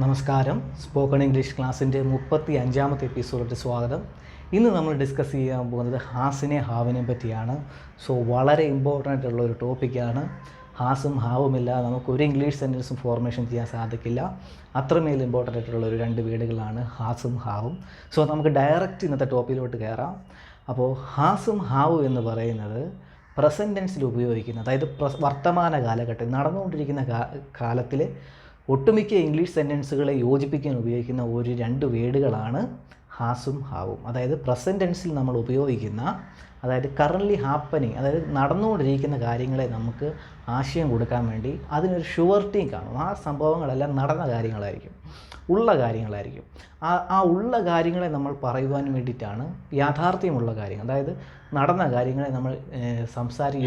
നമസ്കാരം. Spoken English ക്ലാസ്സിൻ്റെ 35ാമത്തെ എപ്പിസോഡിലേക്ക് സ്വാഗതം. ഇന്ന് നമ്മൾ ഡിസ്കസ് ചെയ്യാൻ പോകുന്നത് ഹാസിനെ ഹാവിനെ പറ്റിയാണ്. വളരെ ഇമ്പോർട്ടൻ്റ് ഉള്ള ഒരു ടോപ്പിക്കാണ്. ഹാസും ഹാവുമില്ലാതെ നമുക്കൊരു ഇംഗ്ലീഷ് സെൻറ്റൻസും ഫോർമേഷൻ ചെയ്യാൻ സാധിക്കില്ല. അത്രമേൽ ഇമ്പോർട്ടൻ്റ് ആയിട്ടുള്ള ഒരു രണ്ട് വേർഡുകളാണ് ഹാസും ഹാവും. നമുക്ക് ഡയറക്റ്റ് ഇന്നത്തെ ടോപ്പിക്കിലോട്ട് കയറാം. അപ്പോൾ ഹാസും ഹാവും എന്ന് പറയുന്നത് പ്രസൻറ്റ് ടെൻസിൽ ഉപയോഗിക്കുന്ന, അതായത് വർത്തമാന കാലഘട്ടം നടന്നുകൊണ്ടിരിക്കുന്ന കാലത്തിൽ ഒട്ടുമിക്ക ഇംഗ്ലീഷ് സെൻറ്റൻസുകളെ യോജിപ്പിക്കാൻ ഉപയോഗിക്കുന്ന ഒരു രണ്ട് വേർഡുകളാണ് ഹാസും ഹാവും. അതായത് പ്രസൻറ്റ് ടെൻസിൽ നമ്മൾ ഉപയോഗിക്കുന്ന, അതായത് കറൻ്റ്ലി ഹാപ്പനിങ്, അതായത് നടന്നുകൊണ്ടിരിക്കുന്ന കാര്യങ്ങളെ നമുക്ക് ആശയം കൊടുക്കാൻ വേണ്ടി അതിനൊരു ഷുവർട്ടിയും കാണും. ആ സംഭവങ്ങളെല്ലാം നടന്ന കാര്യങ്ങളായിരിക്കും, ഉള്ള കാര്യങ്ങളായിരിക്കും. ആ ഉള്ള കാര്യങ്ങളെ നമ്മൾ പറയുവാൻ വേണ്ടിയിട്ടാണ്, യാഥാർത്ഥ്യമുള്ള കാര്യങ്ങൾ, അതായത് നടന്ന കാര്യങ്ങളെ നമ്മൾ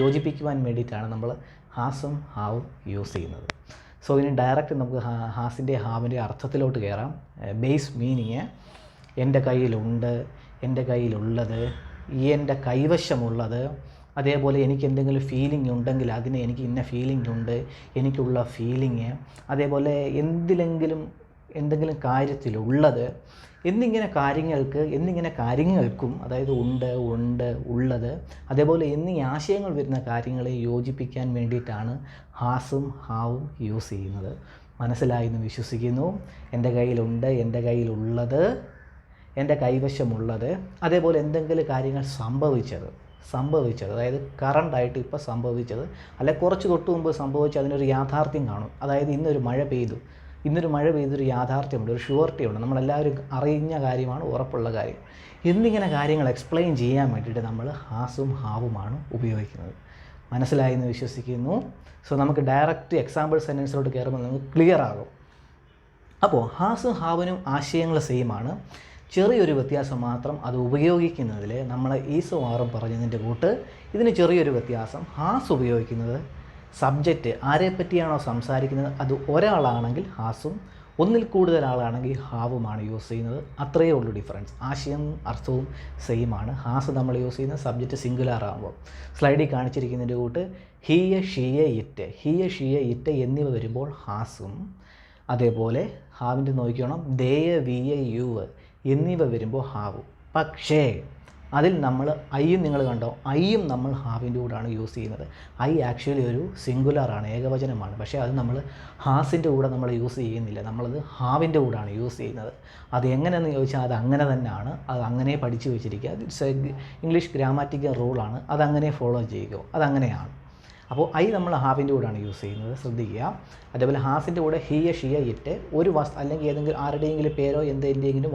യോജിപ്പിക്കുവാൻ വേണ്ടിയിട്ടാണ് നമ്മൾ ഹാസും ഹാവും യൂസ് ചെയ്യുന്നത്. ഇനി ഡയറക്റ്റ് നമുക്ക് ഹാസിൻ്റെ ഹാവിൻ്റെ അർത്ഥത്തിലോട്ട് കയറാം. ബേസ് മീനിങ്: എൻ്റെ കയ്യിലുണ്ട്, എൻ്റെ കയ്യിലുള്ളത്, എൻ്റെ കൈവശമുള്ളത്, അതേപോലെ എനിക്ക് എന്തെങ്കിലും ഫീലിംഗ് ഉണ്ടെങ്കിൽ അതിന് എനിക്ക് ഇന്ന ഫീലിംഗ് ഉണ്ട്, എനിക്കുള്ള ഫീലിംഗ്, അതേപോലെ എന്തെങ്കിലും കാര്യത്തിലുള്ളത് എന്നിങ്ങനെ കാര്യങ്ങൾക്കും, അതായത് ഉണ്ട്, ഉള്ളത്, അതേപോലെ എന്നീ ആശയങ്ങൾ വരുന്ന കാര്യങ്ങളെ യോജിപ്പിക്കാൻ വേണ്ടിയിട്ടാണ് ഹാസും ഹാവും യൂസ് ചെയ്യുന്നത്. മനസ്സിലായി എന്ന് വിശ്വസിക്കുന്നു. എൻ്റെ കയ്യിലുണ്ട്, എൻ്റെ കയ്യിലുള്ളത്, എൻ്റെ കൈവശമുള്ളത്, അതേപോലെ എന്തെങ്കിലും കാര്യങ്ങൾ സംഭവിച്ചത്, അതായത് കറണ്ടായിട്ട് ഇപ്പോൾ സംഭവിച്ചത്, അല്ലെ കുറച്ച് തൊട്ട് മുമ്പ് സംഭവിച്ച അതിനൊരു യാഥാർത്ഥ്യം കാണും. അതായത് ഇന്നൊരു മഴ പെയ്തൊരു യാഥാർത്ഥ്യമുണ്ട്, ഒരു ഷുവർട്ടിയുണ്ട്, നമ്മളെല്ലാവരും അറിഞ്ഞ കാര്യമാണ്, ഉറപ്പുള്ള കാര്യം. എന്നിങ്ങനെ കാര്യങ്ങൾ എക്സ്പ്ലെയിൻ ചെയ്യാൻ വേണ്ടിയിട്ട് നമ്മൾ ഹാസും ഹാവുമാണ് ഉപയോഗിക്കുന്നത്. മനസ്സിലായി എന്ന് വിശ്വസിക്കുന്നു. നമുക്ക് ഡയറക്റ്റ് എക്സാമ്പിൾ സെൻറ്റൻസിലോട്ട് കയറുമ്പോൾ നമുക്ക് ക്ലിയർ ആകും. അപ്പോൾ ഹാസും ഹാവിനും ആശയങ്ങൾ സെയിമാണ്. ചെറിയൊരു വ്യത്യാസം മാത്രം, അത് ഉപയോഗിക്കുന്നതിൽ നമ്മൾ ഈസും ആറും പറഞ്ഞതിൻ്റെ കൂട്ട് ഇതിന് ചെറിയൊരു വ്യത്യാസം. ഹാസ് ഉപയോഗിക്കുന്നത് സബ്ജക്റ്റ് ആരെ പറ്റിയാണോ സംസാരിക്കുന്നത് അത് ഒരാളാണെങ്കിൽ ഹാസും, ഒന്നിൽ കൂടുതൽ ആളാണെങ്കിൽ ഹാവുമാണ് യൂസ് ചെയ്യുന്നത്. അത്രയേ ഉള്ളൂ ഡിഫറൻസ്. ആശയം അർത്ഥവും സെയിമാണ്. ഹാസ് നമ്മൾ യൂസ് ചെയ്യുന്ന സബ്ജക്റ്റ് സിംഗുലാർ ആകുമ്പോൾ സ്ലൈഡിൽ കാണിച്ചിരിക്കുന്നതിൻ്റെ കൂട്ട് ഹിയ ഷിയ ഇറ്റ് എന്നിവ വരുമ്പോൾ ഹാസും, അതേപോലെ ഹാവിൻ്റെ നോക്കിക്കണം ദേയ വിയ യുവ് എന്നിവ വരുമ്പോൾ ഹാവും. പക്ഷേ അതിൽ നമ്മൾ ഐയും നിങ്ങൾ കണ്ടോ, ഐയും നമ്മൾ ഹാവിൻ്റെ കൂടാണ് യൂസ് ചെയ്യുന്നത്. ഐ ആക്ച്വലി ഒരു സിംഗുലറാണ്, ഏകവചനമാണ്. പക്ഷേ അത് നമ്മൾ ഹാസിൻ്റെ കൂടെ നമ്മൾ യൂസ് ചെയ്യുന്നില്ല, നമ്മളത് ഹാവിൻ്റെ കൂടാണ് യൂസ് ചെയ്യുന്നത്. അത് എങ്ങനെയെന്ന് ചോദിച്ചാൽ അത് അങ്ങനെ തന്നെയാണ്, അത് അങ്ങനെ പഠിച്ചു വെച്ചിരിക്കുക. ഇറ്റ്സ് ഇംഗ്ലീഷ് ഗ്രാമാറ്റിക്കൽ റൂളാണ്, അതങ്ങനെ ഫോളോ ചെയ്യുക, അതങ്ങനെയാണ്. അപ്പോൾ ഐ നമ്മൾ ഹാവിൻ്റെ കൂടെയാണ് യൂസ് ചെയ്യുന്നത്, ശ്രദ്ധിക്കുക. അതേപോലെ ഹാസിൻ്റെ കൂടെ ഹിയ ഷിയ ഇറ്റ് ഒരു അല്ലെങ്കിൽ ഏതെങ്കിലും ആരുടെയെങ്കിലും പേരോ എന്തെങ്കിലും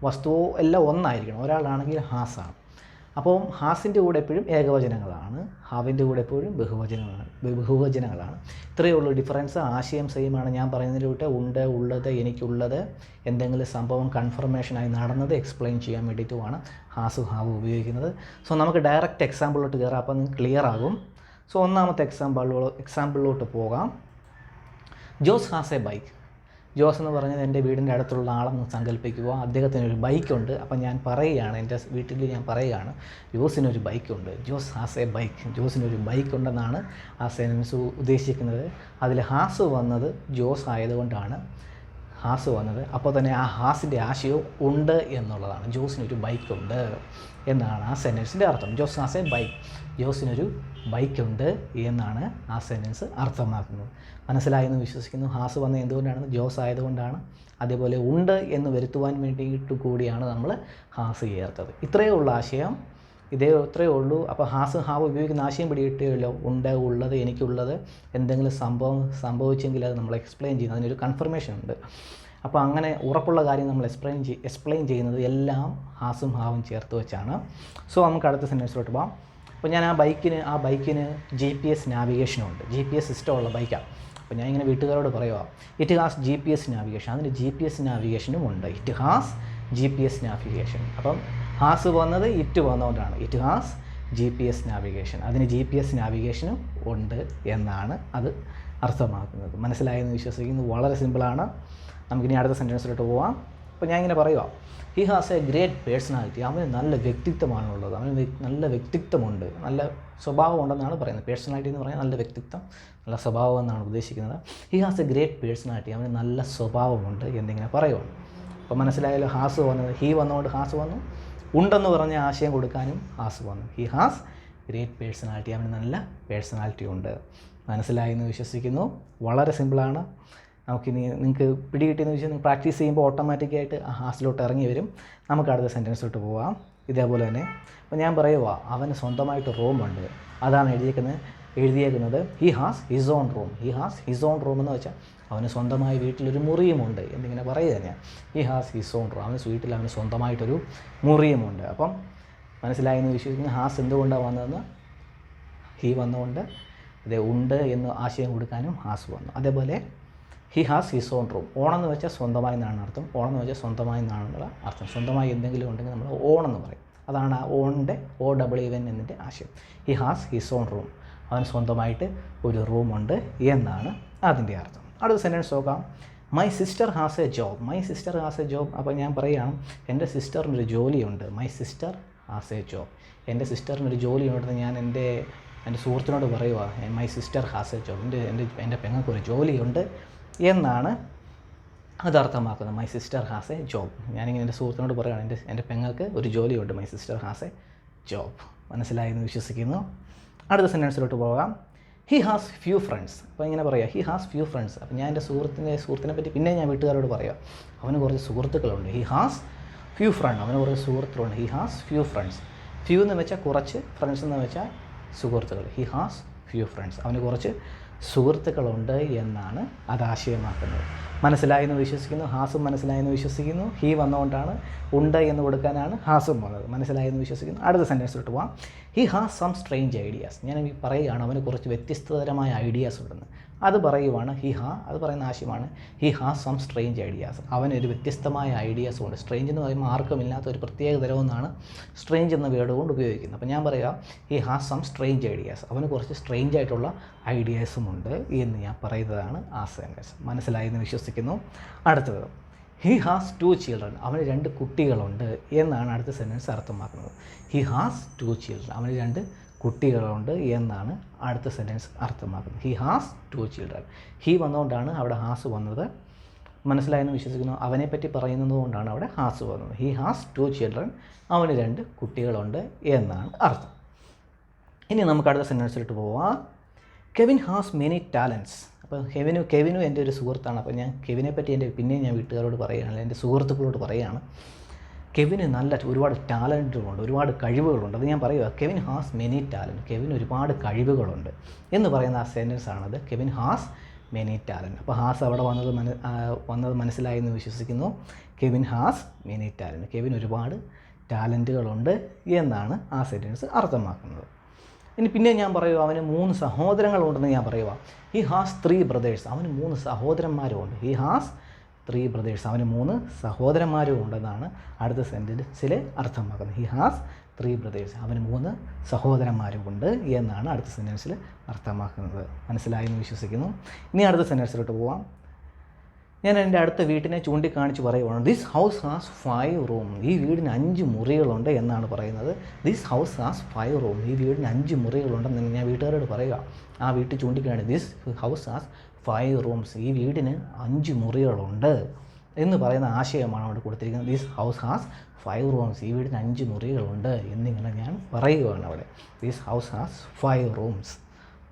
വസ്തുവോ എല്ലാം ഒന്നായിരിക്കണം. ഒരാളാണെങ്കിൽ ഹാസാണ്. അപ്പോൾ ഹാസിൻ്റെ കൂടെ എപ്പോഴും ഏകവചനങ്ങളാണ്, ഹാവിൻ്റെ കൂടെ എപ്പോഴും ബഹുവചനങ്ങളാണ്. ഇത്രയേ ഉള്ളൂ ഡിഫറൻസ്. ആശയം സെയിമാണ്. ഞാൻ പറയുന്നതിൻ്റെ കൂട്ട് ഉണ്ട്, ഉള്ളത്, എനിക്കുള്ളത്, എന്തെങ്കിലും സംഭവം കൺഫർമേഷനായി നടന്നത് എക്സ്പ്ലെയിൻ ചെയ്യാൻ വേണ്ടിയിട്ടുമാണ് ഹാസും ഹാവും ഉപയോഗിക്കുന്നത്. നമുക്ക് ഡയറക്റ്റ് എക്സാമ്പിളിലോട്ട് കയറാം, അപ്പോൾ നിങ്ങൾക്ക് ക്ലിയർ ആകും. ഒന്നാമത്തെ എക്സാമ്പിളിലോട്ട് പോകാം. Jose has a bike. Jose എന്ന് പറഞ്ഞത് എൻ്റെ വീടിൻ്റെ അടുത്തുള്ള ആളെന്ന് സങ്കല്പിക്കുക. അദ്ദേഹത്തിനൊരു ബൈക്കുണ്ട്. അപ്പം ഞാൻ പറയുകയാണ്, എൻ്റെ വീട്ടിൽ ഞാൻ പറയുകയാണ് ജോസിനൊരു ബൈക്കുണ്ട്. Jose has a bike. ജോസിനൊരു ബൈക്കുണ്ടെന്നാണ് ആ സെൻറ്റൻസ് ഉദ്ദേശിക്കുന്നത്. അതിൽ ഹാസ് വന്നത് ജോസ് ആയതുകൊണ്ടാണ് ഹാസ് വന്നത്. അപ്പോൾ തന്നെ ആ ഹാസിൻ്റെ ആശയവും ഉണ്ട് എന്നുള്ളതാണ്. ജോസിനൊരു ബൈക്കുണ്ട് എന്നാണ് ആ സെൻറ്റൻസിൻ്റെ അർത്ഥം. Jose has a bike. ജോസിനൊരു ബൈക്കുണ്ട് എന്നാണ് ആ സെൻറ്റൻസ് അർത്ഥമാക്കുന്നത്. മനസ്സിലായെന്ന് വിശ്വസിക്കുന്നു. ഹാസ് വന്നത് എന്തുകൊണ്ടാണ്? ജോസ് ആയതുകൊണ്ടാണ്. അതേപോലെ ഉണ്ട് എന്ന് വരുത്തുവാൻ വേണ്ടിയിട്ട് കൂടിയാണ് നമ്മൾ ഹാസ് ചേർത്തത്. ഇത്രയേ ഉള്ളൂ ആശയം, ഇത്രയേ ഉള്ളൂ. അപ്പോൾ ഹാസ് ഹാവ് ഉപയോഗിക്കുന്ന ആശയം പിടികിട്ടുമല്ലോ. ഉണ്ട്, ഉള്ളത്, എനിക്കുള്ളത്, എന്തെങ്കിലും സംഭവിച്ചെങ്കിൽ അത് നമ്മൾ എക്സ്പ്ലെയിൻ ചെയ്യുന്നത്, അതിനൊരു കൺഫർമേഷൻ ഉണ്ട്. അപ്പോൾ അങ്ങനെ ഉറപ്പുള്ള കാര്യം നമ്മൾ എക്സ്പ്ലെയിൻ ചെയ്യുന്നത് എല്ലാം ഹാസും ഹാവും ചേർത്ത് വെച്ചാണ്. നമുക്ക് അടുത്ത സെൻറ്റൻസിലോട്ട് പോകാം. അപ്പോൾ ഞാൻ ആ ബൈക്കിന് GPS നാവിഗേഷനുണ്ട്. GPS സിസ്റ്റമുള്ള ബൈക്കാണ്. അപ്പോൾ ഞാൻ ഇങ്ങനെ വീട്ടുകാരോട് പറയുക, ഇറ്റ് ഹാസ് GPS നാവിഗേഷൻ. അതിന് GPS നാവിഗേഷനും ഉണ്ട്. It has GPS navigation. അപ്പം ഹാസ് വന്നത് ഇറ്റ് വന്നുകൊണ്ടാണ്. It has GPS navigation. അതിന് GPS നാവിഗേഷനും ഉണ്ട് എന്നാണ് അത് അർത്ഥമാക്കുന്നത്. മനസ്സിലായെന്ന് വിശ്വസിക്കുന്നു. വളരെ സിമ്പിളാണ്. നമുക്കിനി അടുത്ത സെൻറ്റൻസിലോട്ട് പോവാം. അപ്പോൾ ഞാൻ ഇങ്ങനെ പറയുക, he has A great personality, അവന് നല്ല വ്യക്തിത്വമാണുള്ളത്, അവന് നല്ല വ്യക്തിത്വമുണ്ട്, നല്ല സ്വഭാവമുണ്ടെന്നാണ് പറയുന്നത്. പേഴ്സണാലിറ്റി എന്ന് പറഞ്ഞാൽ നല്ല വ്യക്തിത്വം, നല്ല സ്വഭാവം എന്നാണ് ഉദ്ദേശിക്കുന്നത്. He has A great personality, അവന് നല്ല സ്വഭാവമുണ്ട് എന്നിങ്ങനെ പറയുക. അപ്പോൾ മനസ്സിലായാലോ ഹാസ് വന്നത്, ഹി വന്നുകൊണ്ട് ഹാസ് വന്നു, ഉണ്ടെന്ന് പറഞ്ഞ ആശയം കൊടുക്കാനും ഹാസ് വന്നു. ഹി ഹാസ് ഗ്രേറ്റ് പേഴ്സണാലിറ്റി, അവന് നല്ല പേഴ്സണാലിറ്റി ഉണ്ട്. മനസ്സിലായി എന്ന് വിശ്വസിക്കുന്നു. വളരെ സിമ്പിളാണ്. നമുക്കിനി നിങ്ങൾക്ക് പിടികിട്ടിയെന്ന് വെച്ചാൽ നിങ്ങൾ പ്രാക്ടീസ് ചെയ്യുമ്പോൾ ഓട്ടോമാറ്റിക്കായിട്ട് ആ ഹാസിലോട്ട് ഇറങ്ങി വരും. നമുക്ക് അടുത്ത സെൻറ്റൻസിലോട്ട് പോവാം. ഇതേപോലെ തന്നെ അപ്പോൾ ഞാൻ പറയുക, അവന് സ്വന്തമായിട്ട് റൂമുണ്ട്, അതാണ് എഴുതിയേക്കുന്നത് he has his own room. He has his own room എന്ന് വെച്ചാൽ അവന് സ്വന്തമായി വീട്ടിലൊരു മുറിയുമുണ്ട് എന്നിങ്ങനെ പറയുക ഞാൻ. He has his own room, വീട്ടിൽ അവന് സ്വന്തമായിട്ടൊരു മുറിയുമുണ്ട്. അപ്പം മനസ്സിലായെന്ന് വിശ്വസിക്കുന്നു. ഹാസ് എന്തുകൊണ്ടാണ് വന്നതെന്ന്, ഹി വന്നുകൊണ്ട് ഇത് ഉണ്ട് എന്ന് ആശയം കൊടുക്കാനും ഹാസ് വന്നു. അതേപോലെ he has his own room, ഓണെന്ന് വെച്ചാൽ സ്വന്തമായി എന്നാണ് അർത്ഥം. ഓണെന്ന് വെച്ചാൽ സ്വന്തമായി എന്നാണെന്നുള്ള അർത്ഥം. സ്വന്തമായി എന്തെങ്കിലും ഉണ്ടെങ്കിൽ നമ്മൾ ഓണെന്ന് പറയും. അതാണ് ആ ഓണിൻ്റെ OWN എന്നതിൻ്റെ ആശയം. He has his own room, അവന് സ്വന്തമായിട്ട് ഒരു റൂമുണ്ട് എന്നാണ് അതിൻ്റെ അർത്ഥം. അടുത്ത സെൻറ്റൻസ് നോക്കാം. My sister has A job. My sister has A job. അപ്പോൾ ഞാൻ പറയുകയാണ് എൻ്റെ സിസ്റ്ററിനൊരു ജോലിയുണ്ട്. My sister has A job. എൻ്റെ സിസ്റ്ററിനൊരു ജോലിയുണ്ടെന്ന് ഞാൻ എൻ്റെ സുഹൃത്തിനോട് പറയുക. My sister has A job, എൻ്റെ പെങ്ങൾക്കൊരു ജോലിയുണ്ട് എന്നാണ് അത് അർത്ഥമാക്കുന്നത്. My sister has A job. ഞാനിങ്ങനെ എൻ്റെ സുഹൃത്തിനോട് പറയുകയാണ്, എൻ്റെ പെങ്ങൾക്ക് ഒരു ജോലിയുണ്ട്. My sister has A job. മനസ്സിലായെന്ന് വിശ്വസിക്കുന്നു. അടുത്ത സെൻറ്റൻസിലോട്ട് പോകാം. He has few friends. അപ്പോൾ ഇങ്ങനെ പറയുക, ഹി ഹാസ് ഫ്യൂ ഫ്രണ്ട്സ്. അപ്പോൾ ഞാൻ എൻ്റെ സുഹൃത്തിനെ പറ്റി പിന്നെ ഞാൻ വീട്ടുകാരോട് പറയുക, അവന് കുറച്ച് സുഹൃത്തുക്കളുണ്ട്. ഹി ഹാസ് ഫ്യൂ ഫ്രണ്ട്, അവന് കുറച്ച് സുഹൃത്തുക്കളുണ്ട്. He has few friends. Few എന്ന് വെച്ചാൽ കുറച്ച്, ഫ്രണ്ട്സ് എന്ന് വെച്ചാൽ സുഹൃത്തുക്കൾ. ഹി ഹാസ് ഫ്യൂ ഫ്രണ്ട്സ്, അവന് കുറച്ച് സുഹൃത്തുക്കളുണ്ട് എന്നാണ് അത് ആശയമാക്കുന്നത്. മനസ്സിലായെന്ന് വിശ്വസിക്കുന്നു. ഹാസും മനസ്സിലായെന്ന് വിശ്വസിക്കുന്നു. ഹി വന്നുകൊണ്ടാണ് ഉണ്ട് എന്ന് കൊടുക്കാനാണ് ഹാസും വന്നത്. മനസ്സിലായെന്ന് വിശ്വസിക്കുന്നു. അടുത്ത സെൻറ്റൻസിലോട്ട് പോവാം. He has some strange ideas. ഞാൻ പറയുകയാണ് അവന് കുറച്ച് വ്യത്യസ്തതരമായ ഐഡിയാസ് ഉണ്ടെന്ന്. അത് പറയുവാണ് അത് പറയുന്ന ആശയമാണ് he has some strange ideas. അവനൊരു വ്യത്യസ്തമായ ഐഡിയാസ് ഉണ്ട്. സ്ട്രേഞ്ച് എന്ന് പറയുമ്പോൾ ആർക്കും ഇല്ലാത്ത ഒരു പ്രത്യേക തരമെന്നാണ് സ്ട്രേഞ്ച് എന്ന വേർഡ് കൊണ്ട് ഉപയോഗിക്കുന്നത്. അപ്പോൾ ഞാൻ പറയുക, he has some strange ideas. അവന് കുറച്ച് സ്ട്രേഞ്ച് ആയിട്ടുള്ള ഐഡിയാസും ഉണ്ട് എന്ന് ഞാൻ പറയുന്നതാണ് ആ സെൻറ്റൻസ്. മനസ്സിലായെന്ന് വിശ്വസിക്കുന്നു. അടുത്തത്, ഹി ഹാസ് 2 ചിൽഡ്രൻ. അവന് 2 കുട്ടികളുണ്ട് എന്നാണ് അടുത്ത സെൻറ്റൻസ് അർത്ഥമാക്കുന്നത്. He has 2 children. അവന് 2 കുട്ടികളുണ്ട് എന്നാണ് അടുത്ത സെൻറ്റൻസ് അർത്ഥമാക്കുന്നത്. He has 2 children. ഹി വന്നുകൊണ്ടാണ് അവിടെ ഹാസ് വന്നത്. മനസ്സിലായെന്ന് വിശ്വസിക്കുന്നു. അവനെപ്പറ്റി പറയുന്നത് കൊണ്ടാണ് അവിടെ ഹാസ് വന്നത്. He has 2 children. അവന് 2 കുട്ടികളുണ്ട് എന്നാണ് അർത്ഥം. ഇനി നമുക്ക് അടുത്ത സെൻറ്റൻസിലോട്ട് പോവാം. Kevin has many talents. അപ്പോൾ കെവിനും എൻ്റെ ഒരു സുഹൃത്താണ്. അപ്പോൾ ഞാൻ കെവിനെ പറ്റി ഞാൻ വീട്ടുകാരോട് പറയുകയാണ്, എൻ്റെ സുഹൃത്തുക്കളോട് പറയുകയാണ്, കെവിന് ഒരുപാട് ടാലൻറ്റുകളുണ്ട്, ഒരുപാട് കഴിവുകളുണ്ട്. അത് ഞാൻ പറയുക, കെവിൻ ഹാസ് മെനി ടാലൻറ്റ്. കെവിന് ഒരുപാട് കഴിവുകളുണ്ട് എന്ന് പറയുന്ന ആ സെൻറ്റൻസ് ആണത്. Kevin has many talent. അപ്പോൾ ഹാസ് അവിടെ വന്നത് മനസ്സിലായെന്ന് വിശ്വസിക്കുന്നു. Kevin has many talent. Kevin ഒരുപാട് ടാലൻറ്റുകളുണ്ട് എന്നാണ് ആ സെൻറ്റൻസ് അർത്ഥമാക്കുന്നത്. പിന്നെ ഞാൻ പറയുക, അവന് 3 സഹോദരങ്ങളുണ്ടെന്ന് ഞാൻ പറയുക. He has 3 brothers. അവന് 3 സഹോദരന്മാരുമുണ്ട്. He has 3 brothers. അവന് 3 സഹോദരന്മാരും ഉണ്ടെന്നാണ് അടുത്ത സെൻറ്റൻസിൽ അർത്ഥമാക്കുന്നത്. He has 3 brothers. അവന് 3 സഹോദരന്മാരുമുണ്ട് എന്നാണ് അടുത്ത സെൻറ്റൻസിൽ അർത്ഥമാക്കുന്നത്. മനസ്സിലായെന്ന് വിശ്വസിക്കുന്നു. ഇനി അടുത്ത സെൻറ്റൻസിലോട്ട് പോവാം. ഞാൻ എൻ്റെ അടുത്ത വീട്ടിനെ ചൂണ്ടിക്കാണിച്ച് പറയുവാണ്, ദിസ് ഹൗസ് ഹാസ് 5 റൂം. ഈ വീടിന് 5 മുറികളുണ്ട് എന്നാണ് പറയുന്നത്. This house has 5 room. ഈ വീടിന് 5 മുറികളുണ്ടെന്ന് ഞാൻ വീട്ടുകാരോട് പറയുക. ആ വീട്ടിൽ ചൂണ്ടിക്കാണിച്ച് ദിസ് ഹൗസ് ഹാസ് 5 റൂംസ്. ഈ വീടിന് 5 മുറികളുണ്ട് എന്ന് പറയുന്ന ആശയമാണ് അവിടെ കൊടുത്തിരിക്കുന്നത്. This house has 5 rooms. ഈ വീടിന് 5 മുറികളുണ്ട് എന്നിങ്ങനെ ഞാൻ പറയുകയാണ് അവിടെ. This house has 5 rooms.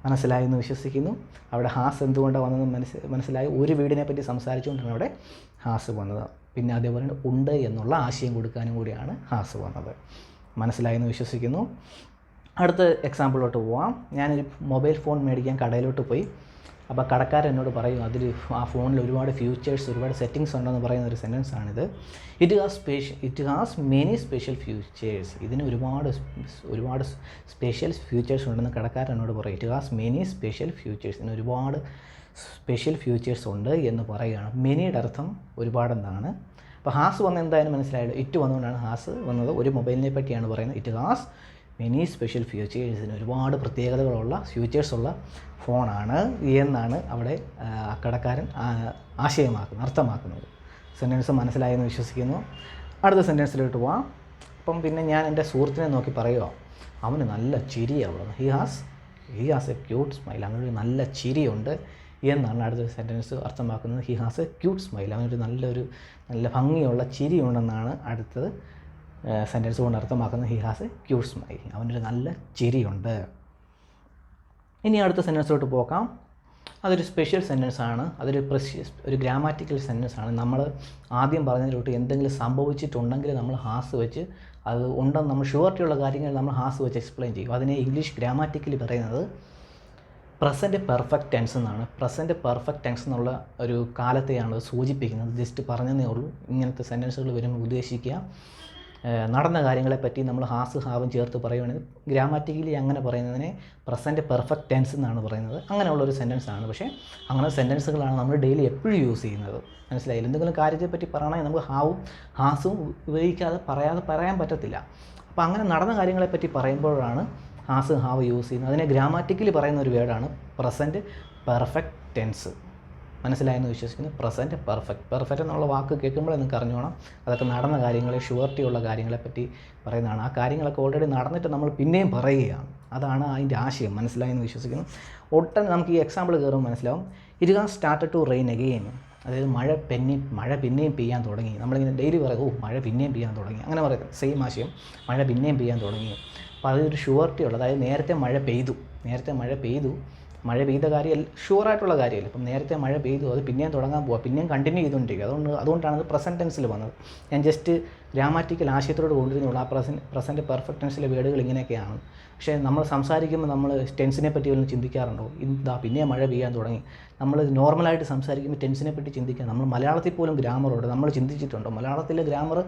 മനസ്സിലായെന്ന് വിശ്വസിക്കുന്നു. അവിടെ ഹാസ് എന്തുകൊണ്ടാണ് വന്നത് മനസ്സിലായി. ഒരു വീടിനെ പറ്റി സംസാരിച്ചുകൊണ്ടാണ് അവിടെ ഹാസ് വന്നത്. പിന്നെ അതേപോലെ ഉണ്ട് എന്നുള്ള ആശയം കൊടുക്കാനും കൂടിയാണ് ഹാസ് വന്നത്. മനസ്സിലായെന്ന് വിശ്വസിക്കുന്നു. അടുത്ത എക്സാമ്പിളിലോട്ട് പോവാം. ഞാനൊരു മൊബൈൽ ഫോൺ മേടിക്കാൻ കടയിലോട്ട് പോയി. അപ്പോൾ കടക്കാരൻ എന്നോട് പറയും, ആ ഫോണിൽ ഒരുപാട് ഫീച്ചേഴ്സ്, ഒരുപാട് സെറ്റിങ്സ് ഉണ്ടെന്ന് പറയുന്ന ഒരു സെൻറ്റൻസ് ആണിത്. It has many special features. ഇതിന് ഒരുപാട് സ്പെഷ്യൽ ഫീച്ചേഴ്സ് ഉണ്ടെന്ന് കടക്കാരൻ എന്നോട് പറയും. It has many special features. ഇതിന് ഒരുപാട് സ്പെഷ്യൽ ഫീച്ചേഴ്സ് ഉണ്ട് എന്ന് പറയുകയാണ്. മെനിയുടെ അർത്ഥം ഒരുപാടെന്നാണ്. അപ്പോൾ ഹാസ് വന്ന് എന്തായാലും മനസ്സിലായല്ലോ. ഇറ്റ് വന്നുകൊണ്ടാണ് ഹാസ് വന്നത്. ഒരു മൊബൈലിനെ പറ്റിയാണ് പറയുന്നത്. ഇറ്റ് ഹാസ് മെനി സ്പെഷ്യൽ ഫീച്ചേഴ്സിന് ഒരുപാട് പ്രത്യേകതകളുള്ള ഫീച്ചേഴ്സുള്ള ഫോണാണ് എന്നാണ് അവിടെ കടക്കാരൻ അർത്ഥമാക്കുന്നത്. സെൻറ്റൻസ് മനസ്സിലായെന്ന് വിശ്വസിക്കുന്നു. അടുത്ത സെൻറ്റൻസിലോട്ട് പോവാം. അപ്പം പിന്നെ ഞാൻ എൻ്റെ സുഹൃത്തിനെ നോക്കി പറയുക, അവന് നല്ല ചിരിയാണ്, he has A cute smile, അവനൊരു നല്ല ചിരിയുണ്ട് എന്നാണ് അടുത്ത സെൻറ്റൻസ് അർത്ഥമാക്കുന്നത്. He has A cute smile, അവനൊരു നല്ല ഭംഗിയുള്ള ചിരിയുണ്ടെന്നാണ് അടുത്തത് സെൻറ്റൻസ് കൊണ്ട് അർത്ഥമാക്കുന്നത്. He has A cute smile, അവനൊരു നല്ല ചിരിയുണ്ട്. ഇനി അടുത്ത സെൻറ്റൻസിലോട്ട് പോകാം. അതൊരു സ്പെഷ്യൽ സെൻറ്റൻസ് ആണ്, ഒരു ഗ്രാമാറ്റിക്കൽ സെൻറ്റൻസ് ആണ്. നമ്മൾ ആദ്യം പറഞ്ഞതിലോട്ട് എന്തെങ്കിലും സംഭവിച്ചിട്ടുണ്ടെങ്കിൽ നമ്മൾ ഹാസ് വെച്ച് അത് ഉണ്ടെന്ന് നമ്മൾ ഷുവർട്ടിയുള്ള കാര്യങ്ങൾ നമ്മൾ ഹാസ് വെച്ച് എക്സ്പ്ലെയിൻ ചെയ്യും. അതിനെ ഇംഗ്ലീഷ് ഗ്രാമാറ്റിക്കലി പറയുന്നത് പ്രസൻറ്റ് പെർഫെക്റ്റ് ടെൻസ് എന്നാണ്. പ്രസൻറ്റ് പെർഫെക്റ്റ് ടെൻസ് എന്നുള്ള ഒരു കാലത്തെയാണ് സൂചിപ്പിക്കുന്നത്. ജസ്റ്റ് പറഞ്ഞതേ ഉള്ളൂ. ഇങ്ങനത്തെ സെൻറ്റൻസുകൾ വരുമ്പോൾ ഉദ്ദേശിക്കുക നടന്ന കാര്യങ്ങളെപ്പറ്റി നമ്മൾ ഹാസ് ഹാവും ചേർത്ത് പറയുകയാണെങ്കിൽ ഗ്രാമാറ്റിക്കലി അങ്ങനെ പറയുന്നതിനെ പ്രസൻറ്റ് പെർഫെക്റ്റ് ടെൻസ് എന്നാണ് പറയുന്നത്. അങ്ങനെയുള്ളൊരു സെൻറ്റൻസ് ആണ്. പക്ഷേ അങ്ങനെ സെൻറ്റൻസുകളാണ് നമ്മൾ ഡെയിലി എപ്പോഴും യൂസ് ചെയ്യുന്നത്. മനസ്സിലായില്ല? എന്തെങ്കിലും കാര്യത്തെപ്പറ്റി പറയണമെങ്കിൽ നമുക്ക് ഹാസും ഉപയോഗിക്കാതെ പറയാൻ പറ്റത്തില്ല. അപ്പോൾ അങ്ങനെ നടന്ന കാര്യങ്ങളെപ്പറ്റി പറയുമ്പോഴാണ് ഹാസ് ഹാവ് യൂസ് ചെയ്യുന്നത്. അതിനെ ഗ്രാമാറ്റിക്കലി പറയുന്ന ഒരു വേർഡാണ് പ്രസൻറ്റ് പെർഫെക്റ്റ് ടെൻസ്. മനസ്സിലായെന്ന് വിശ്വസിക്കുന്നു. പ്രസൻറ്റ് പെർഫെക്റ്റ് എന്നുള്ള വാക്ക് കേൾക്കുമ്പോൾ നിങ്ങൾക്ക് അറിഞ്ഞോണം അതൊക്കെ നടന്ന കാര്യങ്ങളെ ഷുവർട്ടിയുള്ള കാര്യങ്ങളെപ്പറ്റി പറയുന്നതാണ്. ആ കാര്യങ്ങളൊക്കെ ഓൾറെഡി നടന്നിട്ട് നമ്മൾ പിന്നെയും പറയുകയാണ്. അതാണ് അതിൻ്റെ ആശയം. മനസ്സിലായെന്ന് വിശ്വസിക്കുന്നു. ഒട്ടനെ നമുക്ക് ഈ എക്സാമ്പിൾ കയറുമ്പോൾ മനസ്സിലാവും. It has started to rain again, അതായത് മഴ പിന്നെയും പെയ്യാൻ തുടങ്ങി. നമ്മളിങ്ങനെ ഡെയിലി പറയും മഴ പിന്നെയും പെയ്യാൻ തുടങ്ങി, അങ്ങനെ പറയുന്നത് സെയിം ആശയം. മഴ പിന്നെയും പെയ്യാൻ തുടങ്ങി. അപ്പോൾ അതൊരു ഷുവർട്ടിയുള്ള, അതായത് നേരത്തെ മഴ പെയ്തു മഴ പെയ്ത കാര്യം ഷുവറായിട്ടുള്ള കാര്യമല്ല. ഇപ്പം നേരത്തെ മഴ പെയ്തു, അത് പിന്നെയും തുടങ്ങാൻ പോവുക, പിന്നെയും കണ്ടിന്യൂ ചെയ്തുകൊണ്ടിരിക്കുക. അതുകൊണ്ടാണ് അത് പ്രസൻറ്റ് ടെൻസിൽ വന്നത്. ഞാൻ ജസ്റ്റ് ഗ്രാമാറ്റിക്കൽ ആശയത്തോട് കൊണ്ടുവരുന്നുള്ളൂ. ആ പ്രസൻറ്റ് പെർഫെക്റ്റ് ടെൻസിലെ വേർഡുകൾ ഇങ്ങനെയൊക്കെയാണ്. പക്ഷേ നമ്മൾ സംസാരിക്കുമ്പോൾ നമ്മൾ ടെൻസിനെ പറ്റി വല്ലതും ചിന്തിക്കാറുണ്ടോ? ഇതാ പിന്നെയും മഴ പെയ്യാൻ തുടങ്ങി. നമ്മൾ നോർമലായിട്ട് സംസാരിക്കുമ്പോൾ ടെൻസിനെ പറ്റി ചിന്തിക്കുക. നമ്മൾ മലയാളത്തിൽ പോലും ഗ്രാമറുണ്ട്, നമ്മൾ ചിന്തിച്ചിട്ടുണ്ടോ? മലയാളത്തിലെ ഗ്രാമർ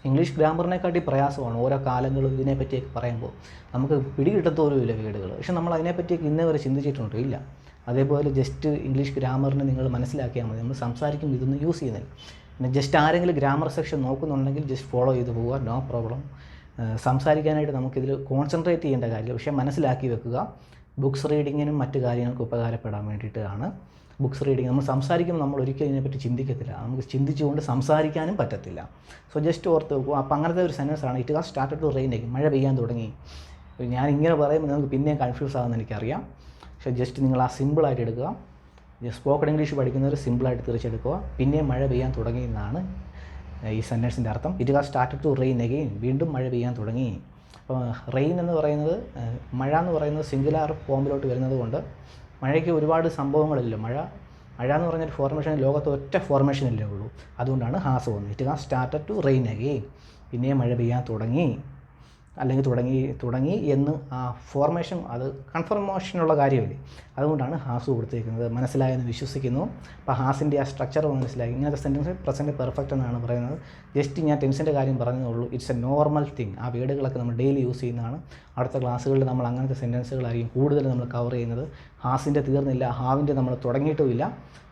ഇംഗ്ലീഷ് ഗ്രാമറിനെക്കാട്ടി പ്രയാസമാണ്. ഓരോ കാലങ്ങളും ഇതിനെപ്പറ്റിയൊക്കെ പറയുമ്പോൾ നമുക്ക് പിടികിട്ടത്തോലുമില്ല വീടുകൾ. പക്ഷെ നമ്മൾ അതിനെപ്പറ്റിയൊക്കെ ഇന്നേ വരെ ചിന്തിച്ചിട്ടുണ്ടോ? ഇല്ല. അതേപോലെ ജസ്റ്റ് ഇംഗ്ലീഷ് ഗ്രാമറിനെ നിങ്ങൾ മനസ്സിലാക്കിയാൽ മതി. നമ്മൾ സംസാരിക്കുമ്പോൾ ഇതൊന്നും യൂസ് ചെയ്യുന്നില്ല. പിന്നെ ജസ്റ്റ് ആരെങ്കിലും ഗ്രാമർ സെക്ഷൻ നോക്കുന്നുണ്ടെങ്കിൽ ജസ്റ്റ് ഫോളോ ചെയ്ത് പോവുക, നോ പ്രോബ്ലം. സംസാരിക്കാനായിട്ട് നമുക്കിതിൽ കോൺസെൻട്രേറ്റ് ചെയ്യേണ്ട കാര്യമില്ല. പക്ഷേ മനസ്സിലാക്കി വെക്കുക. ബുക്സ് റീഡിങ്ങിനും മറ്റു കാര്യങ്ങൾക്ക് ഉപകാരപ്പെടാൻ വേണ്ടിയിട്ടാണ് ബുക്സ് റീഡിങ്. നമ്മൾ സംസാരിക്കുമ്പോൾ നമ്മൾ ഒരിക്കലും ഇതിനെപ്പറ്റി ചിന്തിക്കത്തില്ല. നമുക്ക് ചിന്തിച്ചുകൊണ്ട് സംസാരിക്കാനും പറ്റത്തില്ല. സോ ജസ്റ്റ് ഓർത്ത് വെക്കുക. അപ്പോൾ അങ്ങനത്തെ ഒരു സെൻറ്റൻസാണ് it has started to rain again, മഴ പെയ്യാൻ തുടങ്ങി. ഞാൻ ഇങ്ങനെ പറയുമ്പോൾ നിങ്ങൾക്ക് പിന്നെയും കൺഫ്യൂസ് ആകുമെന്ന് എനിക്കറിയാം. പക്ഷേ ജസ്റ്റ് നിങ്ങൾ ആ സിമ്പിളായിട്ട് എടുക്കുക. സ്പോക്കൺ ഇംഗ്ലീഷ് പഠിക്കുന്നവർ സിമ്പിളായിട്ട് തിരിച്ചെടുക്കുക. പിന്നെയും മഴ പെയ്യാൻ തുടങ്ങി എന്നാണ് ഈ സെൻറ്റൻസിൻ്റെ അർത്ഥം. It has started to rain again, വീണ്ടും മഴ പെയ്യാൻ തുടങ്ങി. അപ്പോൾ റെയിൻ എന്ന് പറയുന്നത്, മഴ എന്ന് പറയുന്നത് സിംഗുലാർ ഫോമിലോട്ട് വരുന്നത് കൊണ്ട് മഴയ്ക്ക് ഒരുപാട് സംഭവങ്ങളില്ല. മഴ എന്ന് പറഞ്ഞൊരു ഫോർമേഷൻ ലോകത്ത് ഒറ്റ ഫോർമേഷനല്ലേ ഉള്ളൂ. അതുകൊണ്ടാണ് ഹാസ് വന്നത്. It has started to rain again, പിന്നെയും മഴ പെയ്യാൻ തുടങ്ങി, അല്ലെങ്കിൽ തുടങ്ങി എന്ന് ആ ഫോർമേഷൻ, അത് കൺഫർമേഷനുള്ള കാര്യമില്ലേ, അതുകൊണ്ടാണ് ഹാസ് കൊടുത്തിരിക്കുന്നത്. മനസ്സിലായെന്ന് വിശ്വസിക്കുന്നു. അപ്പോൾ ഹാസിൻ്റെ ആ സ്ട്രക്ചർ മനസ്സിലായി. ഇങ്ങനത്തെ സെൻറ്റൻസ് പ്രസൻറ്റ് പെർഫെക്റ്റ് എന്നാണ് പറയുന്നത്. ജസ്റ്റ് ഞാൻ ടെൻസിൻ്റെ കാര്യം പറഞ്ഞതേ ഇറ്റ്സ് എ നോർമൽ തിങ്. ആ വേർഡുകളൊക്കെ നമ്മൾ ഡെയിലി യൂസ് ചെയ്യുന്നതാണ്. അടുത്ത ക്ലാസ്സുകളിൽ നമ്മൾ അങ്ങനത്തെ സെൻറ്റൻസുകളായിരിക്കും കൂടുതൽ നമ്മൾ കവർ ചെയ്യുന്നത്. ഹാസിൻ്റെ തീർന്നില്ല, ഹാവിൻ്റെ നമ്മൾ തുടങ്ങിയിട്ടുമില്ല.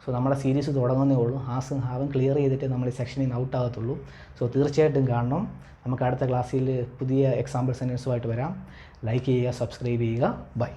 സോ നമ്മുടെ സീരീസ് തുടങ്ങുന്നേ ഉള്ളൂ. ഹാസും ഹാവും ക്ലിയർ ചെയ്തിട്ട് നമ്മൾ ഈ സെക്ഷനിൽ നിന്ന് ഔട്ട് ആകത്തുള്ളൂ. സോ തീർച്ചയായിട്ടും കാണണം. നമുക്ക് അടുത്ത ക്ലാസ്സിൽ പുതിയ എക്സാമ്പിൾ സെൻറ്റൻസുമായിട്ട് വരാം. ലൈക്ക് ചെയ്യുക, സബ്സ്ക്രൈബ് ചെയ്യുക. ബൈ.